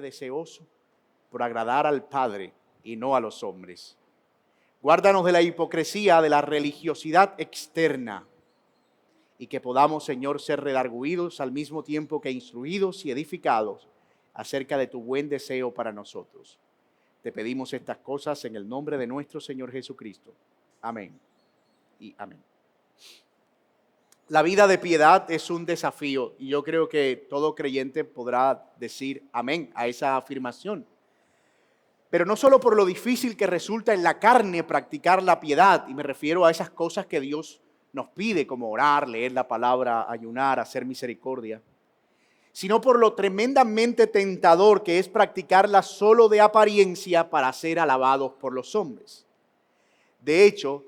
deseoso por agradar al Padre y no a los hombres. Guárdanos de la hipocresía, de la religiosidad externa, y que podamos, Señor, ser redarguidos al mismo tiempo que instruidos y edificados acerca de tu buen deseo para nosotros. Te pedimos estas cosas en el nombre de nuestro Señor Jesucristo. Amén y amén. La vida de piedad es un desafío y yo creo que todo creyente podrá decir amén a esa afirmación. Pero no solo por lo difícil que resulta en la carne practicar la piedad, y me refiero a esas cosas que Dios nos pide, como orar, leer la palabra, ayunar, hacer misericordia, sino por lo tremendamente tentador que es practicarla solo de apariencia para ser alabados por los hombres. De hecho,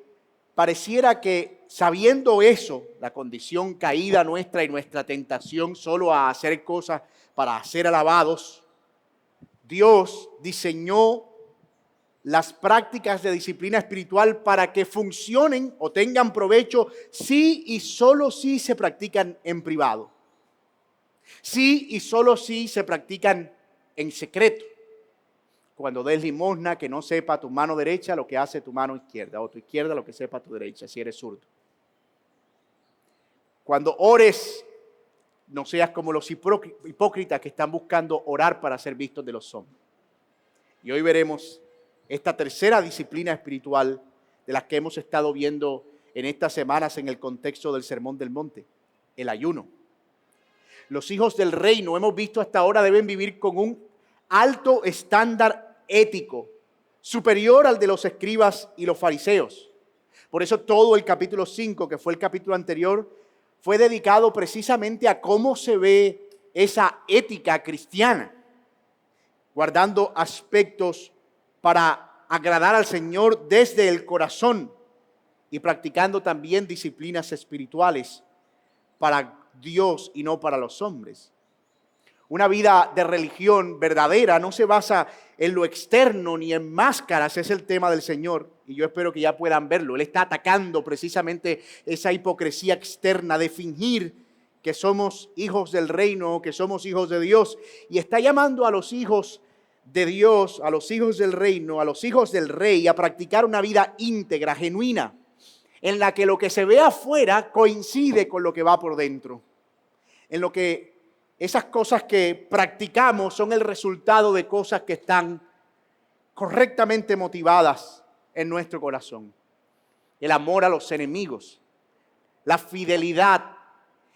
pareciera que sabiendo eso, la condición caída nuestra y nuestra tentación solo a hacer cosas para ser alabados, Dios diseñó las prácticas de disciplina espiritual para que funcionen o tengan provecho si y solo si se practican en privado. Sí y solo si se practican en secreto. Cuando des limosna, que no sepa tu mano derecha lo que hace tu mano izquierda, o tu izquierda lo que sepa tu derecha, si eres zurdo. Cuando ores, no seas como los hipócritas que están buscando orar para ser vistos de los hombres. Y hoy veremos esta tercera disciplina espiritual de las que hemos estado viendo en estas semanas en el contexto del Sermón del Monte, el ayuno. Los hijos del reino, hemos visto hasta ahora, deben vivir con un alto estándar ético, superior al de los escribas y los fariseos. Por eso todo el capítulo 5, que fue el capítulo anterior, fue dedicado precisamente a cómo se ve esa ética cristiana, guardando aspectos para agradar al Señor desde el corazón y practicando también disciplinas espirituales para Dios y no para los hombres. Una vida de religión verdadera no se basa en lo externo ni en máscaras, es el tema del Señor, y yo espero que ya puedan verlo. Él está atacando precisamente esa hipocresía externa de fingir que somos hijos del reino, que somos hijos de Dios, y está llamando a los hijos de Dios, a los hijos del reino, a los hijos del rey, a practicar una vida íntegra, genuina, en la que lo que se ve afuera coincide con lo que va por dentro, en lo que esas cosas que practicamos son el resultado de cosas que están correctamente motivadas en nuestro corazón. El amor a los enemigos, la fidelidad,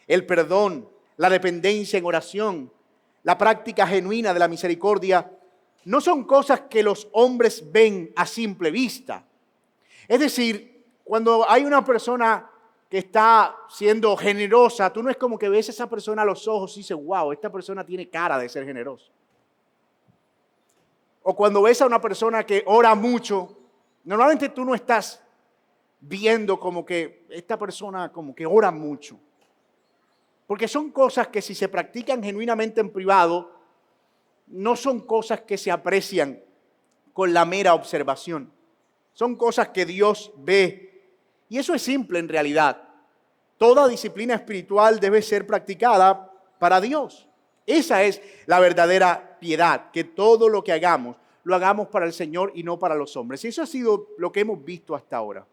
el perdón, la dependencia en oración, la práctica genuina de la misericordia, no son cosas que los hombres ven a simple vista. Es decir, cuando hay una persona que está siendo generosa, tú no es como que ves a esa persona a los ojos y dices, wow, esta persona tiene cara de ser generosa. O cuando ves a una persona que ora mucho, normalmente tú no estás viendo como que esta persona como que ora mucho. Porque son cosas que si se practican genuinamente en privado, no son cosas que se aprecian con la mera observación. Son cosas que Dios ve. Y eso es simple en realidad. Toda disciplina espiritual debe ser practicada para Dios. Esa es la verdadera piedad, que todo lo que hagamos, lo hagamos para el Señor y no para los hombres. Y eso ha sido lo que hemos visto hasta ahora.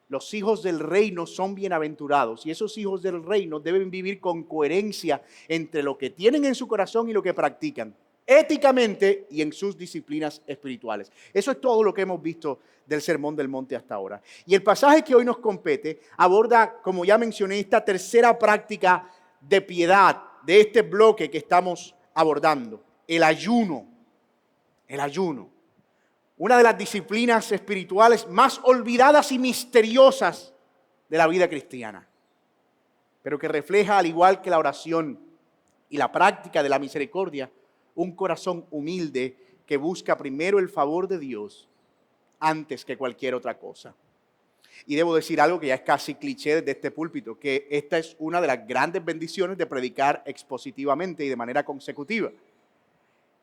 Los hijos del reino son bienaventurados y esos hijos del reino deben vivir con coherencia entre lo que tienen en su corazón y lo que practican, éticamente y en sus disciplinas espirituales. Eso es todo lo que hemos visto del Sermón del Monte hasta ahora. Y el pasaje que hoy nos compete aborda, como ya mencioné, esta tercera práctica de piedad de este bloque que estamos abordando, el ayuno. El ayuno. Una de las disciplinas espirituales más olvidadas y misteriosas de la vida cristiana, pero que refleja, al igual que la oración y la práctica de la misericordia, un corazón humilde que busca primero el favor de Dios antes que cualquier otra cosa. Y debo decir algo que ya es casi cliché desde este púlpito, que esta es una de las grandes bendiciones de predicar expositivamente y de manera consecutiva.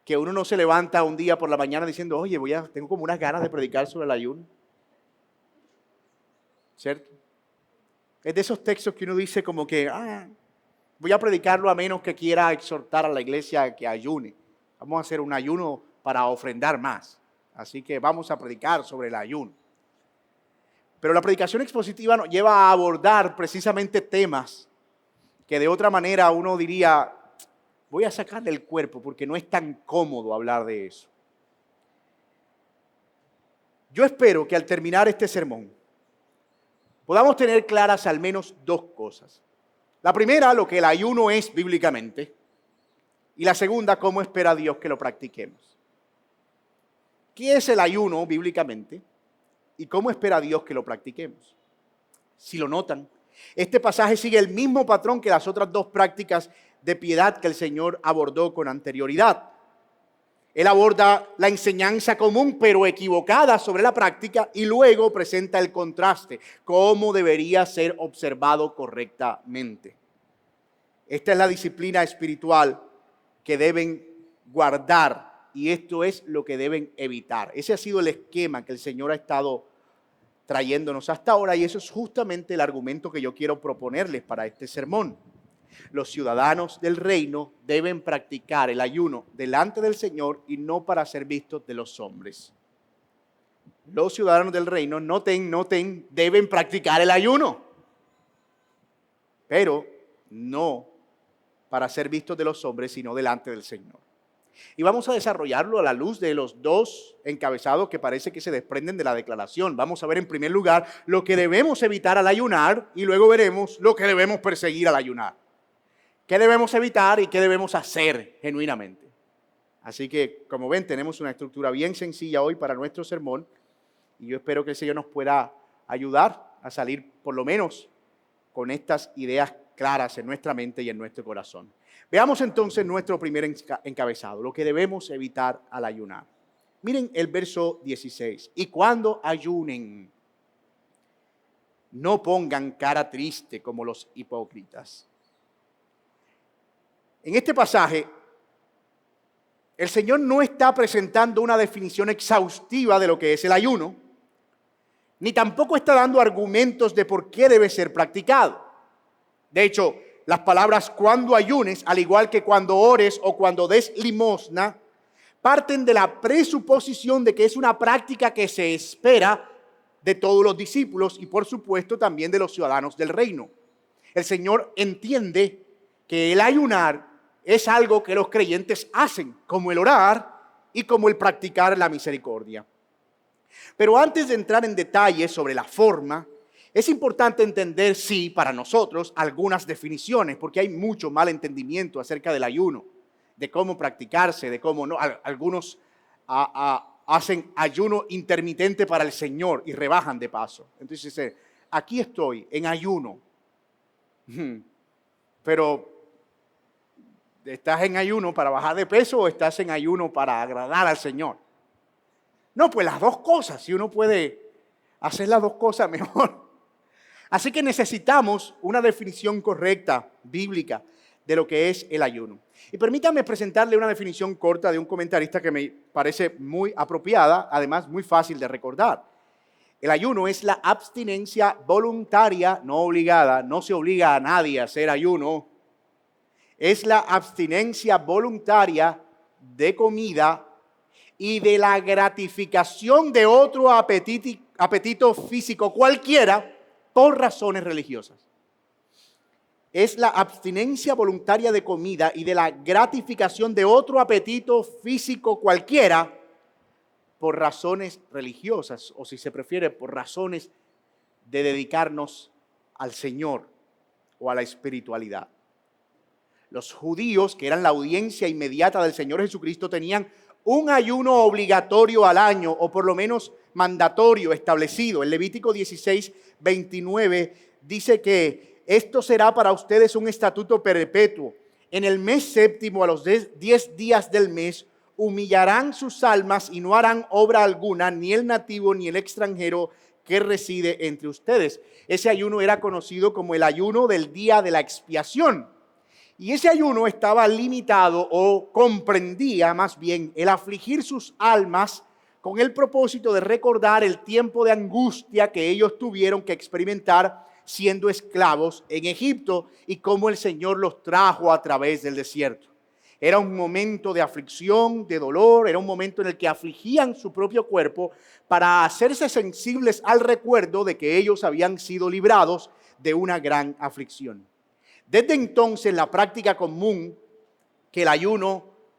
Que uno no se levanta un día por la mañana diciendo, oye, tengo como unas ganas de predicar sobre el ayuno. ¿Cierto? Es de esos textos que uno dice como que, voy a predicarlo a menos que quiera exhortar a la iglesia a que ayune. Vamos a hacer un ayuno para ofrendar más. Así que vamos a predicar sobre el ayuno. Pero la predicación expositiva nos lleva a abordar precisamente temas que de otra manera uno diría, voy a sacarle el cuerpo porque no es tan cómodo hablar de eso. Yo espero que al terminar este sermón podamos tener claras al menos dos cosas. La primera, lo que el ayuno es bíblicamente. Y la segunda, cómo espera Dios que lo practiquemos. ¿Qué es el ayuno bíblicamente? ¿Y cómo espera Dios que lo practiquemos? Si lo notan, este pasaje sigue el mismo patrón que las otras dos prácticas de piedad que el Señor abordó con anterioridad. Él aborda la enseñanza común pero equivocada sobre la práctica y luego presenta el contraste, cómo debería ser observado correctamente. Esta es la disciplina espiritual que deben guardar y esto es lo que deben evitar. Ese ha sido el esquema que el Señor ha estado trayéndonos hasta ahora y eso es justamente el argumento que yo quiero proponerles para este sermón. Los ciudadanos del reino deben practicar el ayuno delante del Señor y no para ser vistos de los hombres. Los ciudadanos del reino, noten, deben practicar el ayuno, pero no para ser vistos de los hombres, sino delante del Señor. Y vamos a desarrollarlo a la luz de los dos encabezados que parece que se desprenden de la declaración. Vamos a ver en primer lugar lo que debemos evitar al ayunar y luego veremos lo que debemos perseguir al ayunar. ¿Qué debemos evitar y qué debemos hacer genuinamente? Así que, como ven, tenemos una estructura bien sencilla hoy para nuestro sermón y yo espero que el Señor nos pueda ayudar a salir por lo menos con estas ideas claras en nuestra mente y en nuestro corazón. Veamos entonces nuestro primer encabezado, lo que debemos evitar al ayunar. Miren el verso 16. Y cuando ayunen, no pongan cara triste como los hipócritas. En este pasaje, el Señor no está presentando una definición exhaustiva de lo que es el ayuno, ni tampoco está dando argumentos de por qué debe ser practicado. De hecho, las palabras cuando ayunes, al igual que cuando ores o cuando des limosna, parten de la presuposición de que es una práctica que se espera de todos los discípulos y por supuesto también de los ciudadanos del reino. El Señor entiende que el ayunar es algo que los creyentes hacen, como el orar y como el practicar la misericordia. Pero antes de entrar en detalles sobre la forma, es importante entender, sí, para nosotros, algunas definiciones, porque hay mucho mal entendimiento acerca del ayuno, de cómo practicarse, de cómo no. Algunos hacen ayuno intermitente para el Señor y rebajan de paso. Entonces dice, aquí estoy en ayuno, pero ¿estás en ayuno para bajar de peso o estás en ayuno para agradar al Señor? No, pues las dos cosas. Si uno puede hacer las dos cosas, mejor. Así que necesitamos una definición correcta, bíblica, de lo que es el ayuno. Y permítanme presentarle una definición corta de un comentarista que me parece muy apropiada, además muy fácil de recordar. El ayuno es la abstinencia voluntaria, no obligada. No se obliga a nadie a hacer ayuno. Es la abstinencia voluntaria de comida y de la gratificación de otro apetito físico cualquiera por razones religiosas. Es la abstinencia voluntaria de comida y de la gratificación de otro apetito físico cualquiera por razones religiosas, o si se prefiere, por razones de dedicarnos al Señor o a la espiritualidad. Los judíos, que eran la audiencia inmediata del Señor Jesucristo, tenían un ayuno obligatorio al año, o por lo menos mandatorio establecido. En Levítico 16, 29 dice que esto será para ustedes un estatuto perpetuo. En el mes séptimo, a los 10 días del mes, humillarán sus almas y no harán obra alguna, ni el nativo ni el extranjero que reside entre ustedes. Ese ayuno era conocido como el ayuno del día de la expiación. Y ese ayuno estaba limitado o comprendía más bien el afligir sus almas con el propósito de recordar el tiempo de angustia que ellos tuvieron que experimentar siendo esclavos en Egipto y cómo el Señor los trajo a través del desierto. Era un momento de aflicción, de dolor, era un momento en el que afligían su propio cuerpo para hacerse sensibles al recuerdo de que ellos habían sido librados de una gran aflicción. Desde entonces, la práctica común que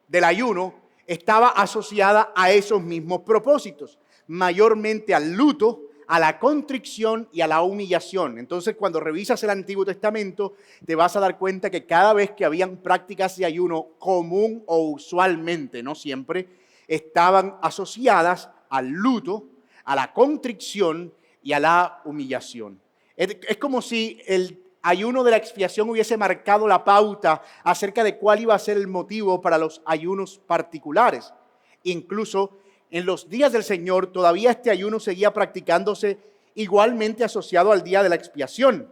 del ayuno estaba asociada a esos mismos propósitos, mayormente al luto, a la contrición y a la humillación. Entonces, cuando revisas el Antiguo Testamento, te vas a dar cuenta que cada vez que habían prácticas de ayuno común o usualmente, no siempre, estaban asociadas al luto, a la contrición y a la humillación. Es como si el ayuno de la expiación hubiese marcado la pauta acerca de cuál iba a ser el motivo para los ayunos particulares. Incluso en los días del Señor todavía este ayuno seguía practicándose igualmente asociado al día de la expiación.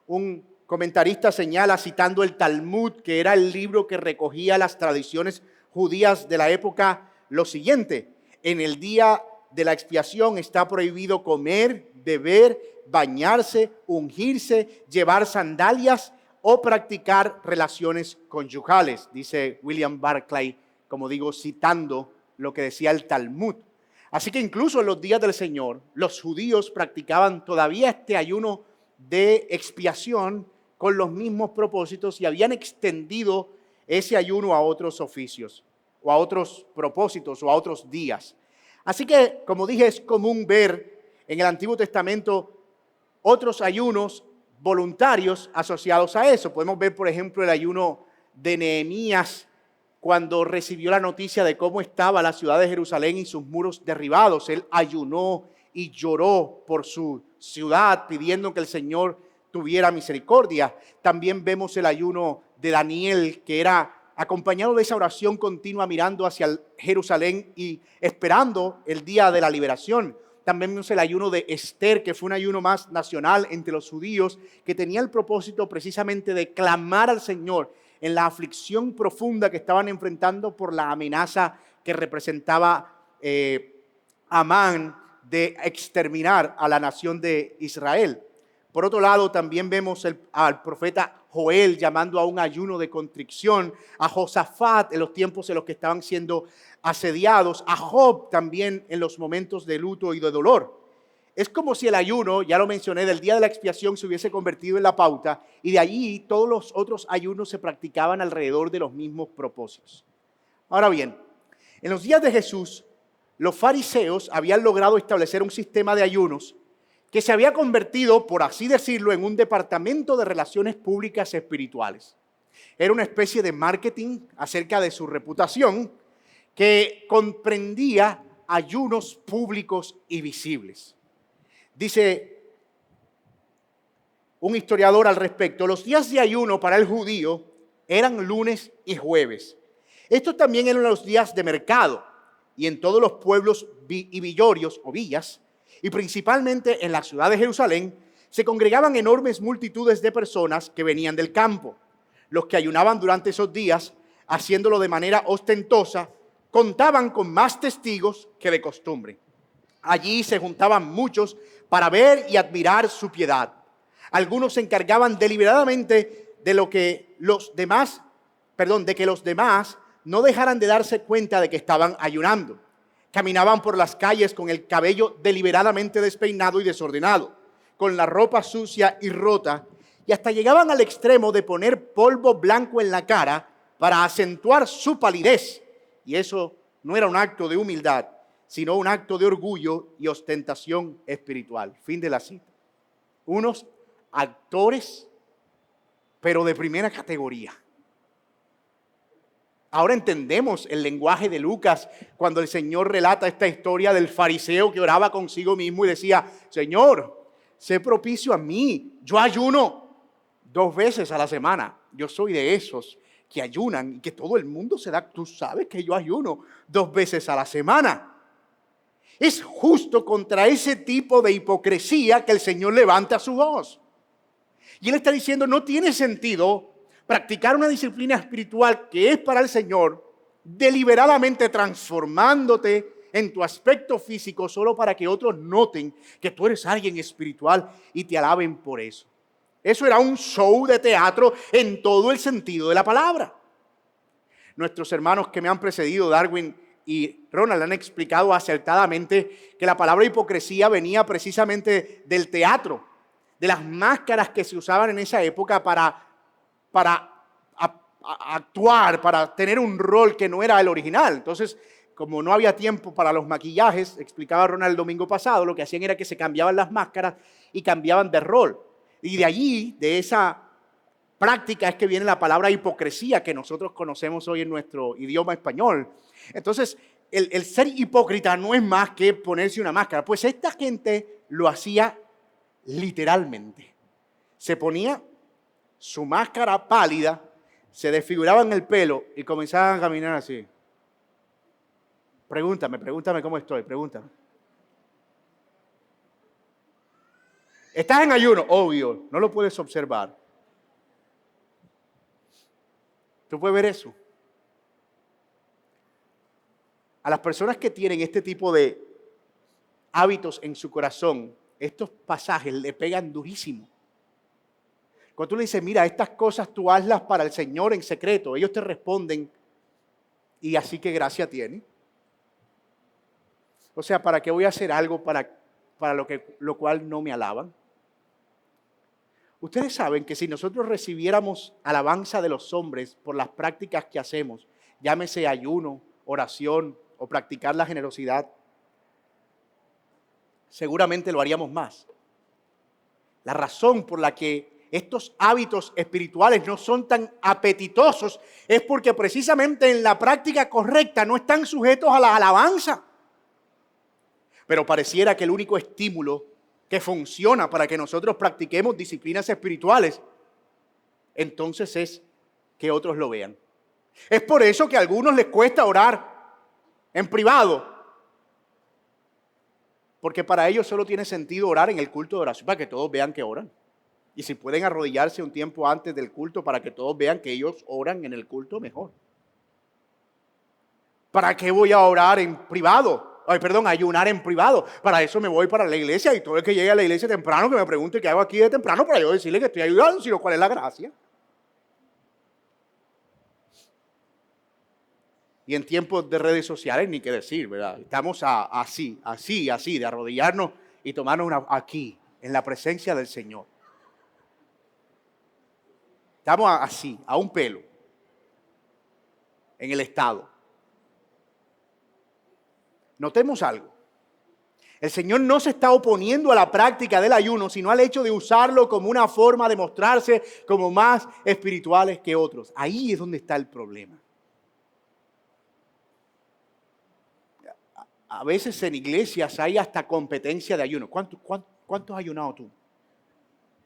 Un comentarista señala, citando el Talmud, que era el libro que recogía las tradiciones judías de la época, lo siguiente: en el día de la expiación está prohibido comer, beber, bañarse, ungirse, llevar sandalias o practicar relaciones conyugales, dice William Barclay, como digo, citando lo que decía el Talmud. Así que incluso en los días del Señor, los judíos practicaban todavía este ayuno de expiación con los mismos propósitos y habían extendido ese ayuno a otros oficios o a otros propósitos o a otros días. Así que, como dije, es común ver en el Antiguo Testamento otros ayunos voluntarios asociados a eso. Podemos ver, por ejemplo, el ayuno de Nehemías cuando recibió la noticia de cómo estaba la ciudad de Jerusalén y sus muros derribados. Él ayunó y lloró por su ciudad, pidiendo que el Señor tuviera misericordia. También vemos el ayuno de Daniel, que era acompañado de esa oración continua, mirando hacia Jerusalén y esperando el día de la liberación. También vemos el ayuno de Esther, que fue un ayuno más nacional entre los judíos, que tenía el propósito precisamente de clamar al Señor en la aflicción profunda que estaban enfrentando por la amenaza que representaba Amán de exterminar a la nación de Israel. Por otro lado, también vemos al profeta Joel llamando a un ayuno de contrición, a Josafat en los tiempos en los que estaban siendo asediados, a Job también en los momentos de luto y de dolor. Es como si el ayuno, ya lo mencioné, del día de la expiación se hubiese convertido en la pauta y de allí todos los otros ayunos se practicaban alrededor de los mismos propósitos. Ahora bien, en los días de Jesús, los fariseos habían logrado establecer un sistema de ayunos que se había convertido, por así decirlo, en un departamento de relaciones públicas espirituales. Era una especie de marketing acerca de su reputación que comprendía ayunos públicos y visibles. Dice un historiador al respecto: los días de ayuno para el judío eran lunes y jueves. Estos también eran los días de mercado, y en todos los pueblos y villorios o villas, y principalmente en la ciudad de Jerusalén, se congregaban enormes multitudes de personas que venían del campo. Los que ayunaban durante esos días, haciéndolo de manera ostentosa, contaban con más testigos que de costumbre. Allí se juntaban muchos para ver y admirar su piedad. Algunos se encargaban deliberadamente de que los demás no dejaran de darse cuenta de que estaban ayunando. Caminaban por las calles con el cabello deliberadamente despeinado y desordenado, con la ropa sucia y rota, y hasta llegaban al extremo de poner polvo blanco en la cara para acentuar su palidez. Y eso no era un acto de humildad, sino un acto de orgullo y ostentación espiritual. Fin de la cita. Unos actores, pero de primera categoría. Ahora entendemos el lenguaje de Lucas cuando el Señor relata esta historia del fariseo que oraba consigo mismo y decía: Señor, sé propicio a mí, yo ayuno 2 veces a la semana. Yo soy de esos que ayunan y que todo el mundo se da. Tú sabes que yo ayuno 2 veces a la semana. Es justo contra ese tipo de hipocresía que el Señor levanta su voz. Y Él está diciendo: no tiene sentido practicar una disciplina espiritual que es para el Señor, deliberadamente transformándote en tu aspecto físico solo para que otros noten que tú eres alguien espiritual y te alaben por eso. Eso era un show de teatro en todo el sentido de la palabra. Nuestros hermanos que me han precedido, Darwin y Ronald, han explicado acertadamente que la palabra hipocresía venía precisamente del teatro, de las máscaras que se usaban en esa época para actuar, para tener un rol que no era el original. Entonces, como no había tiempo para los maquillajes, explicaba Ronald el domingo pasado, lo que hacían era que se cambiaban las máscaras y cambiaban de rol. Y de allí, de esa práctica, es que viene la palabra hipocresía que nosotros conocemos hoy en nuestro idioma español. Entonces, el ser hipócrita no es más que ponerse una máscara. Pues esta gente lo hacía literalmente. Se ponía su máscara pálida, se desfiguraban el pelo y comenzaban a caminar así. Pregúntame cómo estoy, pregúntame. ¿Estás en ayuno? Obvio, no lo puedes observar. ¿Tú puedes ver eso? A las personas que tienen este tipo de hábitos en su corazón, estos pasajes le pegan durísimo. Cuando tú le dices, mira, estas cosas tú hazlas para el Señor en secreto, ellos te responden, ¿y así qué gracia tiene? O sea, ¿para qué voy a hacer algo para lo cual no me alaban? Ustedes saben que si nosotros recibiéramos alabanza de los hombres por las prácticas que hacemos, llámese ayuno, oración o practicar la generosidad, seguramente lo haríamos más. La razón por la que estos hábitos espirituales no son tan apetitosos es porque precisamente en la práctica correcta no están sujetos a la alabanza. Pero pareciera que el único estímulo que funciona para que nosotros practiquemos disciplinas espirituales, entonces es que otros lo vean. Es por eso que a algunos les cuesta orar en privado, porque para ellos solo tiene sentido orar en el culto de oración, para que todos vean que oran. Y si pueden arrodillarse un tiempo antes del culto para que todos vean que ellos oran en el culto, mejor. ¿Para qué voy a orar en privado? Ayunar en privado. Para eso me voy para la iglesia y todo el que llegue a la iglesia temprano que me pregunte qué hago aquí de temprano para yo decirle que estoy ayudando, sino cuál es la gracia. Y en tiempos de redes sociales ni qué decir, ¿verdad? Estamos así, de arrodillarnos y tomarnos aquí, en la presencia del Señor. Estamos así, a un pelo, en el estado. Notemos algo. El Señor no se está oponiendo a la práctica del ayuno, sino al hecho de usarlo como una forma de mostrarse como más espirituales que otros. Ahí es donde está el problema. A veces en iglesias hay hasta competencia de ayuno. ¿Cuánto has ayunado tú?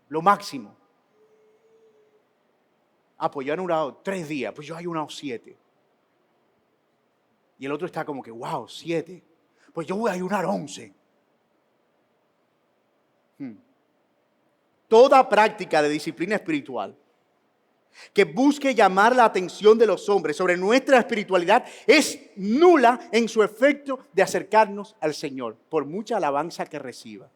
Lo máximo. Pues yo he ayunado 3 días, pues yo he ayunado 7. Y el otro está como que, wow, 7. Pues yo voy a ayunar 11. Toda práctica de disciplina espiritual que busque llamar la atención de los hombres sobre nuestra espiritualidad es nula en su efecto de acercarnos al Señor, por mucha alabanza que reciba.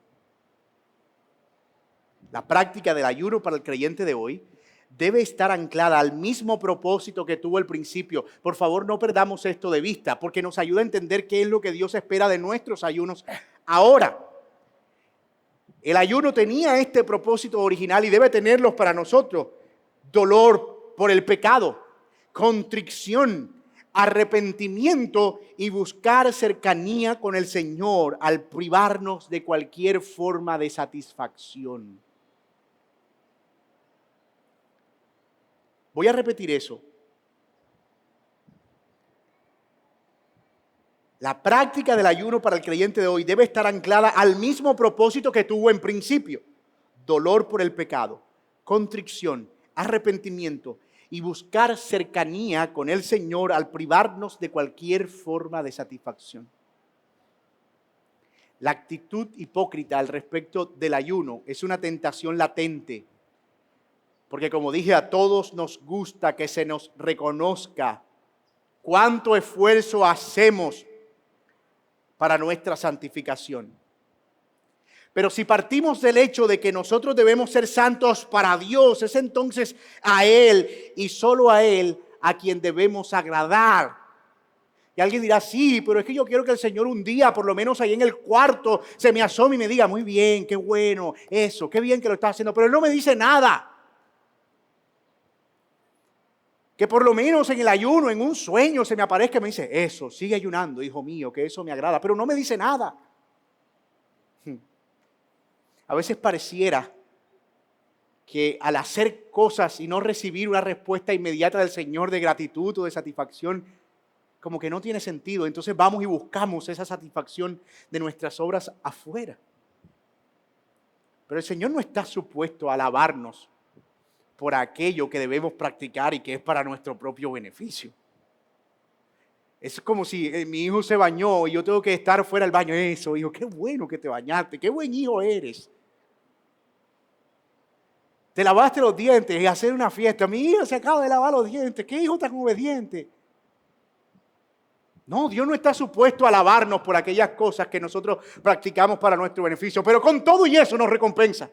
La práctica del ayuno para el creyente de hoy debe estar anclada al mismo propósito que tuvo al principio. Por favor, no perdamos esto de vista, porque nos ayuda a entender qué es lo que Dios espera de nuestros ayunos ahora. El ayuno tenía este propósito original y debe tenerlos para nosotros. Dolor por el pecado, contrición, arrepentimiento y buscar cercanía con el Señor al privarnos de cualquier forma de satisfacción. Voy a repetir eso. La práctica del ayuno para el creyente de hoy debe estar anclada al mismo propósito que tuvo en principio. Dolor por el pecado, contrición, arrepentimiento y buscar cercanía con el Señor al privarnos de cualquier forma de satisfacción. La actitud hipócrita al respecto del ayuno es una tentación latente. Porque como dije, a todos nos gusta que se nos reconozca cuánto esfuerzo hacemos para nuestra santificación. Pero si partimos del hecho de que nosotros debemos ser santos para Dios, es entonces a Él y solo a Él a quien debemos agradar. Y alguien dirá, sí, pero es que yo quiero que el Señor un día, por lo menos ahí en el cuarto, se me asome y me diga, muy bien, qué bueno, eso, qué bien que lo estás haciendo. Pero Él no me dice nada. Que por lo menos en el ayuno, en un sueño, se me aparezca y me dice, eso, sigue ayunando, hijo mío, que eso me agrada. Pero no me dice nada. A veces pareciera que al hacer cosas y no recibir una respuesta inmediata del Señor de gratitud o de satisfacción, como que no tiene sentido. Entonces vamos y buscamos esa satisfacción de nuestras obras afuera. Pero el Señor no está supuesto a alabarnos por aquello que debemos practicar y que es para nuestro propio beneficio. Es como si mi hijo se bañó y yo tengo que estar fuera del baño. Eso, hijo, qué bueno que te bañaste, qué buen hijo eres. Te lavaste los dientes y hacer una fiesta. Mi hijo se acaba de lavar los dientes. ¿Qué hijo tan obediente? No, Dios no está supuesto a alabarnos por aquellas cosas que nosotros practicamos para nuestro beneficio. Pero con todo y eso nos recompensa.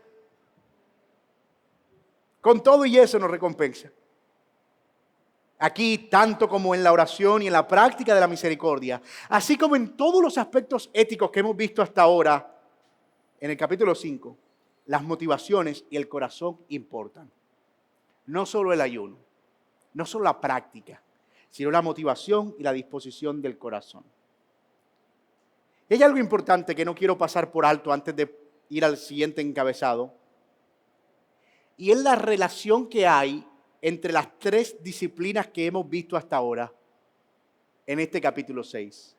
Con todo y eso nos recompensa. Aquí, tanto como en la oración y en la práctica de la misericordia, así como en todos los aspectos éticos que hemos visto hasta ahora, en el capítulo 5, las motivaciones y el corazón importan. No solo el ayuno, no solo la práctica, sino la motivación y la disposición del corazón. Y hay algo importante que no quiero pasar por alto antes de ir al siguiente encabezado, y es la relación que hay entre las tres disciplinas que hemos visto hasta ahora en este capítulo 6.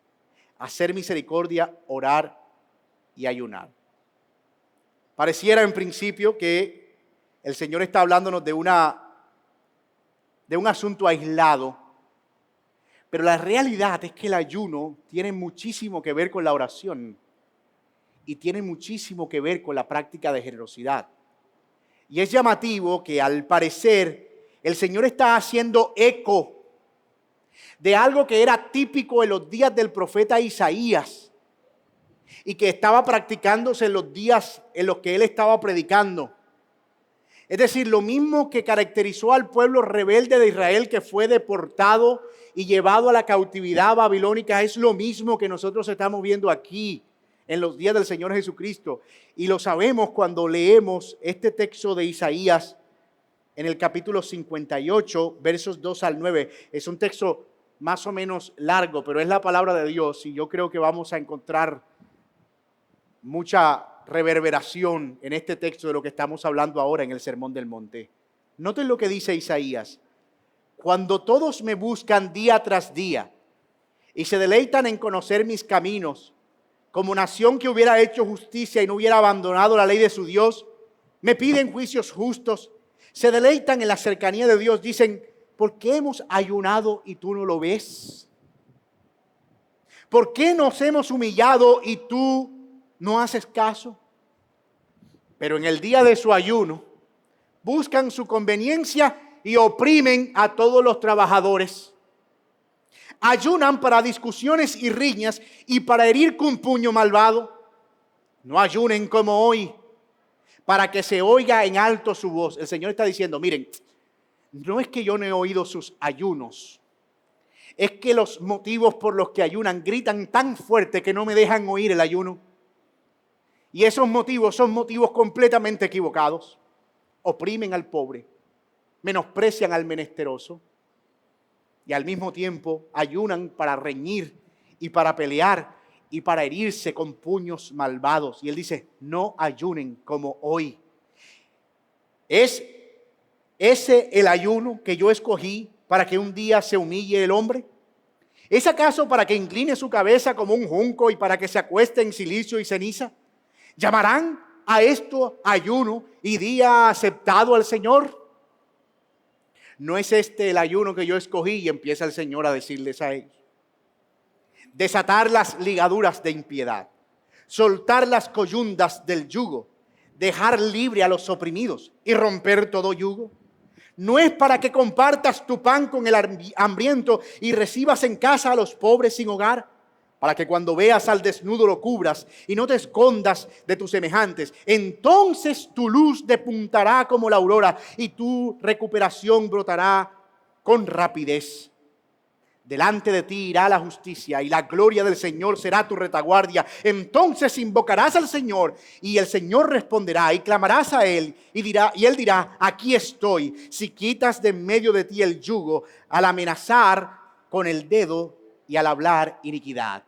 Hacer misericordia, orar y ayunar. Pareciera en principio que el Señor está hablándonos de un asunto aislado, pero la realidad es que el ayuno tiene muchísimo que ver con la oración y tiene muchísimo que ver con la práctica de generosidad. Y es llamativo que al parecer el Señor está haciendo eco de algo que era típico en los días del profeta Isaías y que estaba practicándose en los días en los que él estaba predicando. Es decir, lo mismo que caracterizó al pueblo rebelde de Israel que fue deportado y llevado a la cautividad babilónica, es lo mismo que nosotros estamos viendo aquí en los días del Señor Jesucristo. Y lo sabemos cuando leemos este texto de Isaías en el capítulo 58, versos 2 al 9. Es un texto más o menos largo, pero es la palabra de Dios y yo creo que vamos a encontrar mucha reverberación en este texto de lo que estamos hablando ahora en el Sermón del Monte. Noten lo que dice Isaías. Cuando todos me buscan día tras día y se deleitan en conocer mis caminos, como nación que hubiera hecho justicia y no hubiera abandonado la ley de su Dios, me piden juicios justos, se deleitan en la cercanía de Dios, dicen, ¿por qué hemos ayunado y tú no lo ves? ¿Por qué nos hemos humillado y tú no haces caso? Pero en el día de su ayuno buscan su conveniencia y oprimen a todos los trabajadores. Ayunan para discusiones y riñas y para herir con puño malvado. No ayunen como hoy, para que se oiga en alto su voz. El Señor está diciendo, miren, no es que yo no he oído sus ayunos, es que los motivos por los que ayunan gritan tan fuerte que no me dejan oír el ayuno. Y esos motivos son motivos completamente equivocados. Oprimen al pobre, menosprecian al menesteroso y al mismo tiempo ayunan para reñir y para pelear y para herirse con puños malvados. Y Él dice, no ayunen como hoy. ¿Es ese el ayuno que yo escogí para que un día se humille el hombre? ¿Es acaso para que incline su cabeza como un junco y para que se acueste en silicio y ceniza? ¿Llamarán a esto ayuno y día aceptado al Señor? ¿No es este el ayuno que yo escogí? Y empieza el Señor a decirles a ellos. Desatar las ligaduras de impiedad, soltar las coyundas del yugo, dejar libre a los oprimidos y romper todo yugo. ¿No es para que compartas tu pan con el hambriento y recibas en casa a los pobres sin hogar? Para que cuando veas al desnudo lo cubras y no te escondas de tus semejantes. Entonces tu luz despuntará como la aurora y tu recuperación brotará con rapidez. Delante de ti irá la justicia y la gloria del Señor será tu retaguardia. Entonces invocarás al Señor y el Señor responderá y clamarás a Él y Él dirá, aquí estoy. Si quitas de en medio de ti el yugo al amenazar con el dedo y al hablar iniquidad.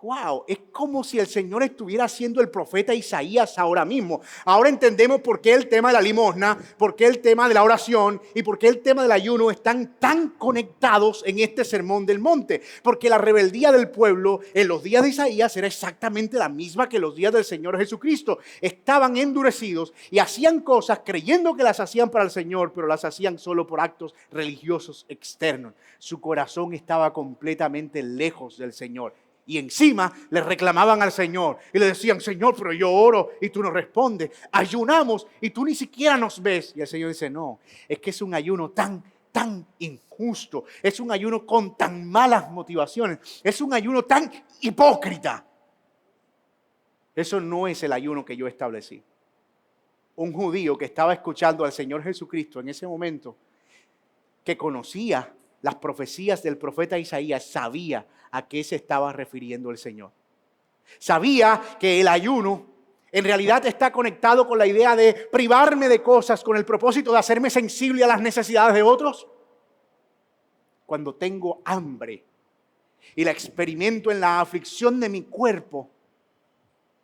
Wow, es como si el Señor estuviera siendo el profeta Isaías ahora mismo. Ahora entendemos por qué el tema de la limosna, por qué el tema de la oración y por qué el tema del ayuno están tan conectados en este sermón del monte. Porque la rebeldía del pueblo en los días de Isaías era exactamente la misma que los días del Señor Jesucristo. Estaban endurecidos y hacían cosas creyendo que las hacían para el Señor, pero las hacían solo por actos religiosos externos. Su corazón estaba completamente lejos del Señor. Y encima le reclamaban al Señor y le decían, Señor, pero yo oro y tú no respondes. Ayunamos y tú ni siquiera nos ves. Y el Señor dice, no, es que es un ayuno tan injusto. Es un ayuno con tan malas motivaciones. Es un ayuno tan hipócrita. Eso no es el ayuno que yo establecí. Un judío que estaba escuchando al Señor Jesucristo en ese momento, que conocía las profecías del profeta Isaías, sabía a qué se estaba refiriendo el Señor. Sabía que el ayuno en realidad está conectado con la idea de privarme de cosas con el propósito de hacerme sensible a las necesidades de otros. Cuando tengo hambre y la experimento en la aflicción de mi cuerpo,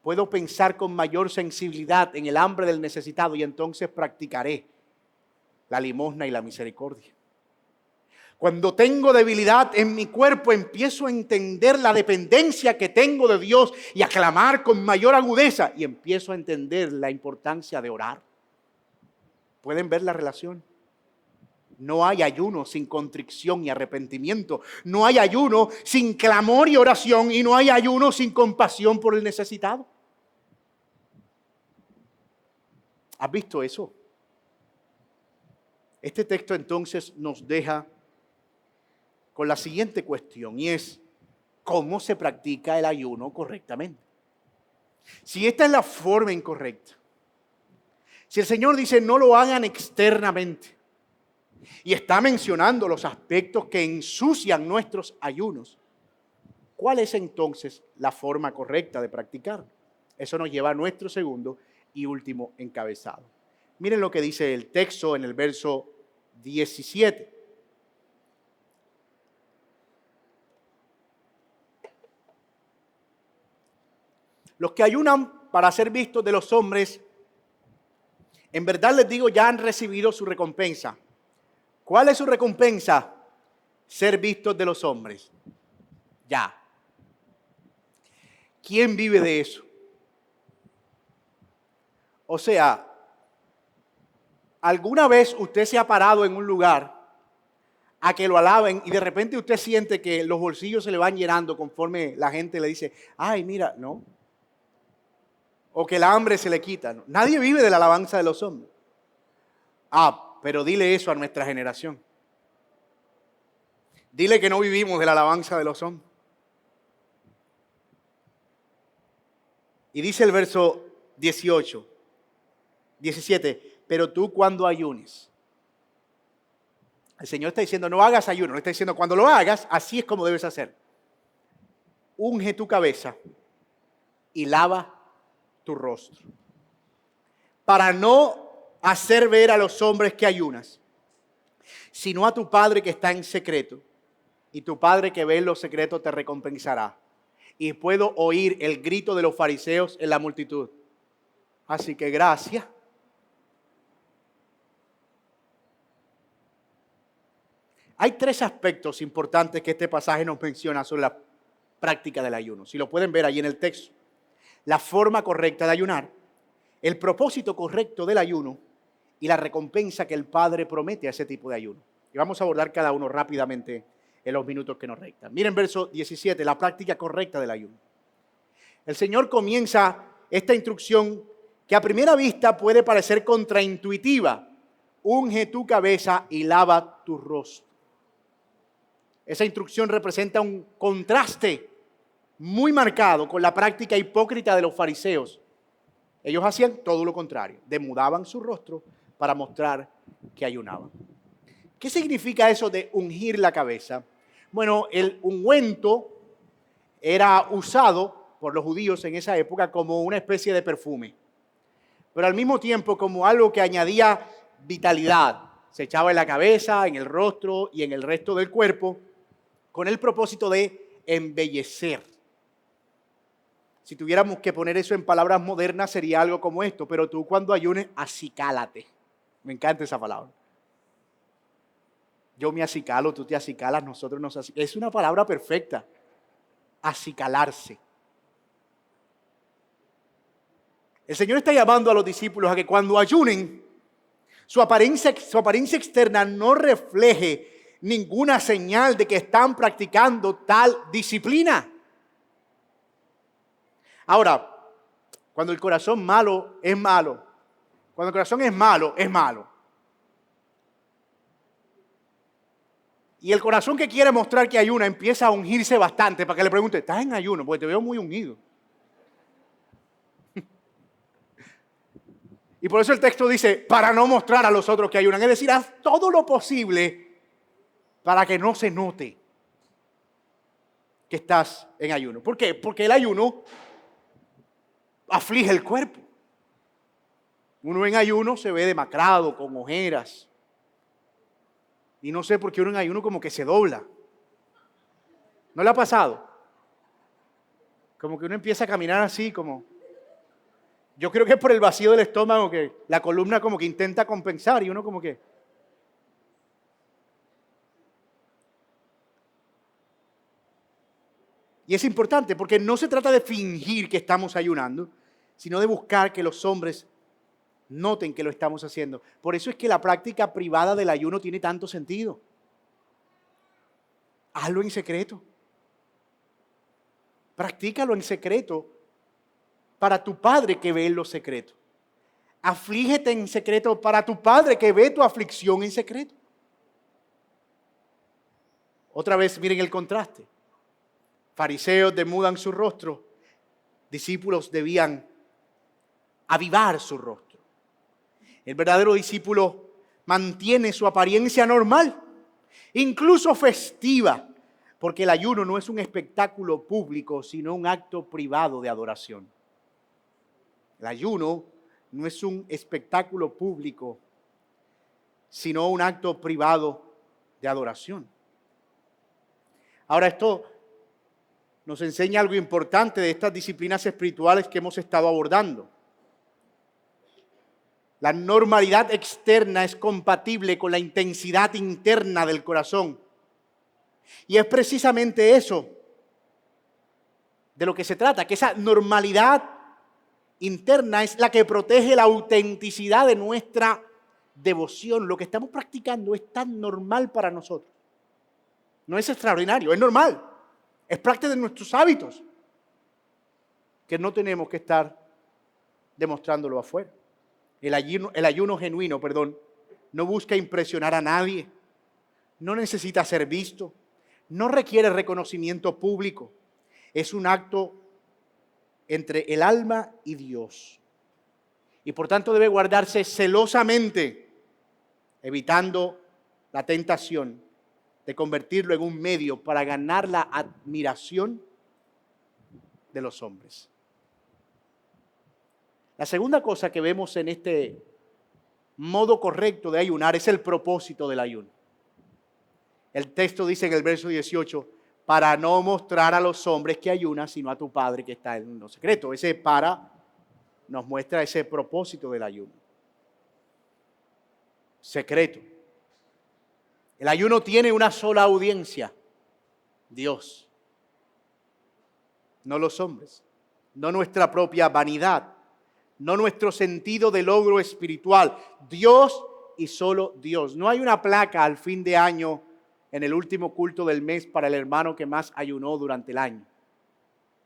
puedo pensar con mayor sensibilidad en el hambre del necesitado y entonces practicaré la limosna y la misericordia. Cuando tengo debilidad en mi cuerpo, empiezo a entender la dependencia que tengo de Dios y a clamar con mayor agudeza y empiezo a entender la importancia de orar. ¿Pueden ver la relación? No hay ayuno sin contrición y arrepentimiento. No hay ayuno sin clamor y oración y no hay ayuno sin compasión por el necesitado. ¿Has visto eso? Este texto entonces nos deja con la siguiente cuestión y es, ¿cómo se practica el ayuno correctamente? Si esta es la forma incorrecta, si el Señor dice no lo hagan externamente y está mencionando los aspectos que ensucian nuestros ayunos, ¿cuál es entonces la forma correcta de practicar? Eso nos lleva a nuestro segundo y último encabezado. Miren lo que dice el texto en el verso 17. Los que ayunan para ser vistos de los hombres, en verdad les digo, ya han recibido su recompensa. ¿Cuál es su recompensa? Ser vistos de los hombres. Ya. ¿Quién vive de eso? O sea, ¿alguna vez usted se ha parado en un lugar a que lo alaben y de repente usted siente que los bolsillos se le van llenando conforme la gente le dice, ay, mira, no? O que el hambre se le quita. ¿No? Nadie vive de la alabanza de los hombres. Pero dile eso a nuestra generación. Dile que no vivimos de la alabanza de los hombres. Y dice el verso 17, pero tú cuando ayunes. El Señor está diciendo, no hagas ayuno. Le está diciendo, cuando lo hagas, así es como debes hacer. Unge tu cabeza y lava tu rostro, para no hacer ver a los hombres que ayunas, sino a tu Padre que está en secreto, y tu Padre que ve en lo secreto te recompensará. Y puedo oír el grito de los fariseos en la multitud. Así que gracias. Hay tres aspectos importantes que este pasaje nos menciona sobre la práctica del ayuno. Si lo pueden ver ahí en el texto. La forma correcta de ayunar, el propósito correcto del ayuno y la recompensa que el Padre promete a ese tipo de ayuno. Y vamos a abordar cada uno rápidamente en los minutos que nos restan. Miren verso 17, la práctica correcta del ayuno. El Señor comienza esta instrucción que a primera vista puede parecer contraintuitiva. Unge tu cabeza y lava tu rostro. Esa instrucción representa un contraste muy marcado con la práctica hipócrita de los fariseos. Ellos hacían todo lo contrario, demudaban su rostro para mostrar que ayunaban. ¿Qué significa eso de ungir la cabeza? Bueno, el ungüento era usado por los judíos en esa época como una especie de perfume, pero al mismo tiempo como algo que añadía vitalidad. Se echaba en la cabeza, en el rostro y en el resto del cuerpo con el propósito de embellecer. Si tuviéramos que poner eso en palabras modernas sería algo como esto, pero tú cuando ayunes, acicálate. Me encanta esa palabra. Yo me acicalo, tú te acicalas, nosotros nos acicalamos. Es una palabra perfecta, acicalarse. El Señor está llamando a los discípulos a que cuando ayunen, su apariencia externa no refleje ninguna señal de que están practicando tal disciplina. Ahora, cuando el corazón malo es malo, cuando el corazón es malo, es malo. Y el corazón que quiere mostrar que ayuna empieza a ungirse bastante para que le pregunte, ¿estás en ayuno? Porque te veo muy ungido. Y por eso el texto dice, para no mostrar a los otros que ayunan. Es decir, haz todo lo posible para que no se note que estás en ayuno. ¿Por qué? Porque el ayuno aflige el cuerpo. Uno en ayuno se ve demacrado, con ojeras. Y no sé por qué uno en ayuno como que se dobla. ¿No le ha pasado? Como que uno empieza a caminar así, como... Yo creo que es por el vacío del estómago que la columna como que intenta compensar y uno como que... Y es importante porque no se trata de fingir que estamos ayunando, sino de buscar que los hombres noten que lo estamos haciendo. Por eso es que la práctica privada del ayuno tiene tanto sentido. Hazlo en secreto. Practícalo en secreto para tu Padre que ve en lo secreto. Aflígete en secreto para tu Padre que ve tu aflicción en secreto. Otra vez miren el contraste. Fariseos demudan su rostro, discípulos debían avivar su rostro. El verdadero discípulo mantiene su apariencia normal, incluso festiva, porque el ayuno no es un espectáculo público, sino un acto privado de adoración. El ayuno no es un espectáculo público, sino un acto privado de adoración. Ahora, esto nos enseña algo importante de estas disciplinas espirituales que hemos estado abordando. La normalidad externa es compatible con la intensidad interna del corazón. Y es precisamente eso de lo que se trata, que esa normalidad interna es la que protege la autenticidad de nuestra devoción. Lo que estamos practicando es tan normal para nosotros. No es extraordinario, es normal. Es parte de nuestros hábitos, que no tenemos que estar demostrándolo afuera. El ayuno genuino, no busca impresionar a nadie, no necesita ser visto, no requiere reconocimiento público. Es un acto entre el alma y Dios. Y por tanto debe guardarse celosamente, evitando la tentación de convertirlo en un medio para ganar la admiración de los hombres. La segunda cosa que vemos en este modo correcto de ayunar es el propósito del ayuno. El texto dice en el verso 18, para no mostrar a los hombres que ayunas, sino a tu Padre que está en lo secreto. Ese para nos muestra ese propósito del ayuno. Secreto. El ayuno tiene una sola audiencia, Dios, no los hombres, no nuestra propia vanidad, no nuestro sentido de logro espiritual, Dios y solo Dios. No hay una placa al fin de año en el último culto del mes para el hermano que más ayunó durante el año.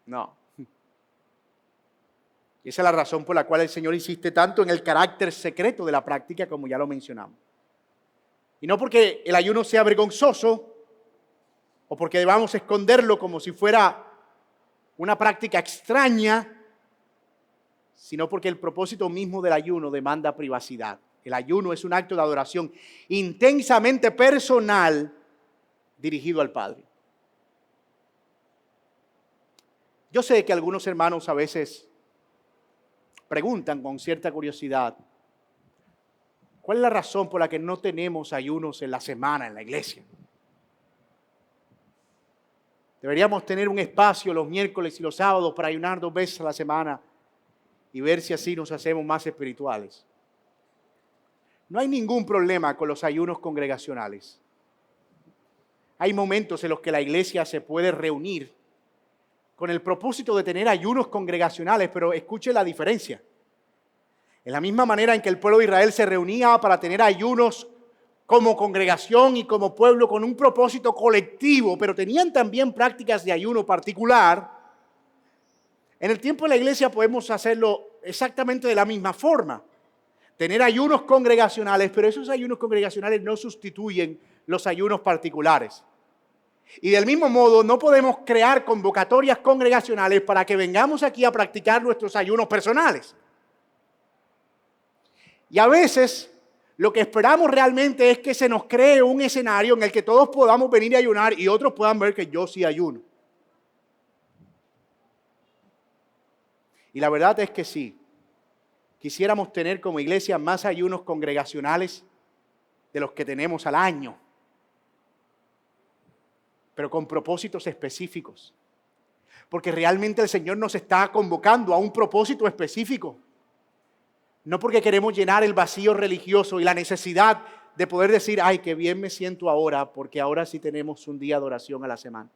No. Esa es la razón por la cual el Señor insiste tanto en el carácter secreto de la práctica, como ya lo mencionamos. Y no porque el ayuno sea vergonzoso o porque debamos esconderlo como si fuera una práctica extraña, sino porque el propósito mismo del ayuno demanda privacidad. El ayuno es un acto de adoración intensamente personal dirigido al Padre. Yo sé que algunos hermanos a veces preguntan con cierta curiosidad, ¿cuál es la razón por la que no tenemos ayunos en la semana en la iglesia? Deberíamos tener un espacio los miércoles y los sábados para ayunar 2 veces a la semana y ver si así nos hacemos más espirituales. No hay ningún problema con los ayunos congregacionales. Hay momentos en los que la iglesia se puede reunir con el propósito de tener ayunos congregacionales, pero escuche la diferencia. En la misma manera en que el pueblo de Israel se reunía para tener ayunos como congregación y como pueblo con un propósito colectivo, pero tenían también prácticas de ayuno particular, en el tiempo de la iglesia podemos hacerlo exactamente de la misma forma. Tener ayunos congregacionales, pero esos ayunos congregacionales no sustituyen los ayunos particulares. Y del mismo modo, no podemos crear convocatorias congregacionales para que vengamos aquí a practicar nuestros ayunos personales. Y a veces, lo que esperamos realmente es que se nos cree un escenario en el que todos podamos venir a ayunar y otros puedan ver que yo sí ayuno. Y la verdad es que sí. Quisiéramos tener como iglesia más ayunos congregacionales de los que tenemos al año, pero con propósitos específicos. Porque realmente el Señor nos está convocando a un propósito específico. No porque queremos llenar el vacío religioso y la necesidad de poder decir, ay, qué bien me siento ahora, porque ahora sí tenemos un día de oración a la semana.